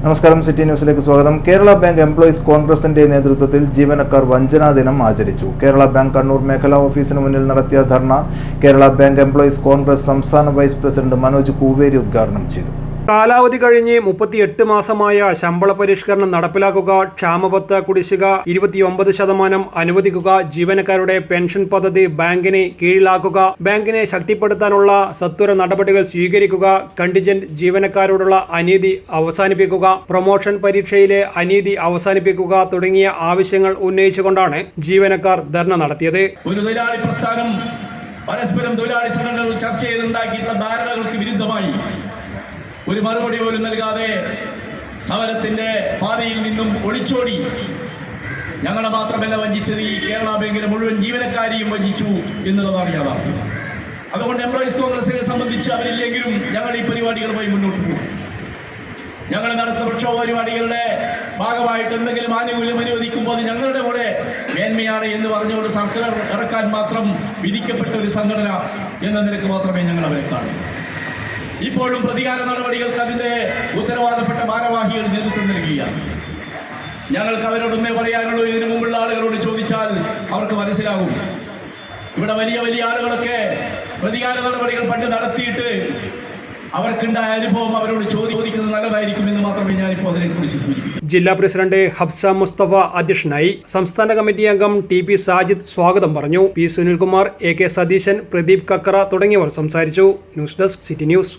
നമസ്കാരം, സിറ്റി ന്യൂസിലേക്ക് സ്വാഗതം. കേരള ബാങ്ക് എംപ്ലോയീസ് കോൺഗ്രസിന്റെ നേതൃത്വത്തിൽ ജീവനക്കാർ വഞ്ചനാ ദിനം ആചരിച്ചു. കേരള ബാങ്ക് കണ്ണൂർ മേഖലാ ഓഫീസിന് മുന്നിൽ നടത്തിയ ധർണ കേരള ബാങ്ക് എംപ്ലോയീസ് കോൺഗ്രസ് സംസ്ഥാന വൈസ് പ്രസിഡന്റ് മനോജ് കൂവേരി ഉദ്ഘാടനം ചെയ്തു. കാലാവധി കഴിഞ്ഞ് 38 മാസമായ ശമ്പള പരിഷ്കരണം നടപ്പിലാക്കുക, ക്ഷാമബത്ത കുടിശ്ശിക 29% അനുവദിക്കുക, ജീവനക്കാരുടെ പെൻഷൻ പദ്ധതി ബാങ്കിന് കീഴിലാക്കുക, ബാങ്കിനെ ശക്തിപ്പെടുത്താനുള്ള സത്വര നടപടികൾ സ്വീകരിക്കുക, കണ്ടിജന്റ് ജീവനക്കാരോടുള്ള അനീതി അവസാനിപ്പിക്കുക, പ്രൊമോഷൻ പരീക്ഷയിലെ അനീതി അവസാനിപ്പിക്കുക തുടങ്ങിയ ആവശ്യങ്ങൾ ഉന്നയിച്ചുകൊണ്ടാണ് ജീവനക്കാർ ധർണ നടത്തിയത്. ഒരു തൊഴിലാളി പ്രസ്ഥാനം പരസ്പരം തൊഴിലാളി സംഘടനകൾ ചർച്ച ചെയ്തുണ്ടാക്കിയിട്ടുള്ള ധാരണകൾക്ക് വിരുദ്ധമായി ഒരു മറുപടി പോലും നൽകാതെ സമരത്തിന്റെ പാതയിൽ നിന്നും ഒളിച്ചോടി ഞങ്ങളെ മാത്രമല്ല വഞ്ചിച്ചത്, ഈ കേരള ബാങ്കിലെ മുഴുവൻ ജീവനക്കാരെയും വഞ്ചിച്ചു എന്നുള്ളതാണ് യാഥാർത്ഥ്യം. അതുകൊണ്ട് എംപ്ലോയീസ് കോൺഗ്രസിനെ സംബന്ധിച്ച് അവരില്ലെങ്കിലും ഞങ്ങൾ ഈ പരിപാടികളുമായി മുന്നോട്ട് പോകും. ഞങ്ങൾ നടത്തുന്ന പ്രക്ഷോഭ പരിപാടികളുടെ ഭാഗമായിട്ട് എന്തെങ്കിലും ആനുകൂല്യം അനുവദിക്കുമ്പോൾ അത് ഞങ്ങളുടെ കൂടെ മേന്മയാണ് എന്ന് പറഞ്ഞുകൊണ്ട് സർക്കാർ ഇറക്കാൻ മാത്രം വിധിക്കപ്പെട്ട ഒരു സംഘടന എന്ന നിലക്ക് മാത്രമേ ഞങ്ങൾ അവരെ കാണൂ. ഇപ്പോഴും പ്രതികാര നടപടികൾക്ക് അതിന്റെ ഉത്തരവാദപ്പെട്ട ഭാരവാഹികൾ നേതൃത്വം നൽകുകയാണ്. ഞങ്ങൾക്ക് അവരോടൊന്നേ പറയാനുള്ളൂ, ഇതിനു മുമ്പുള്ള ആളുകളോട് ചോദിച്ചാൽ അവർക്ക് മനസ്സിലാകും. ഇവിടെ വലിയ വലിയ ആളുകളൊക്കെ പ്രതികാര നടപടികൾ പണ്ട് നടത്തിയിട്ട് അവർക്കുണ്ടായ അനുഭവം അവരോട് ചോദിക്കുന്നത് നല്ലതായിരിക്കുമെന്ന് മാത്രമേ ഞാനിപ്പോൾ അതിനെക്കുറിച്ച് സൂചിപ്പിക്കൂ. ജില്ലാ പ്രസിഡന്റ് ഹബ്സ മുസ്തഫ അധ്യക്ഷനായി. സംസ്ഥാന കമ്മിറ്റി അംഗം ടി സാജിദ് സ്വാഗതം പറഞ്ഞു. പി സുനിൽകുമാർ, AK സതീശൻ, പ്രദീപ് കക്കറ തുടങ്ങിയവർ സംസാരിച്ചു. News desk, city news.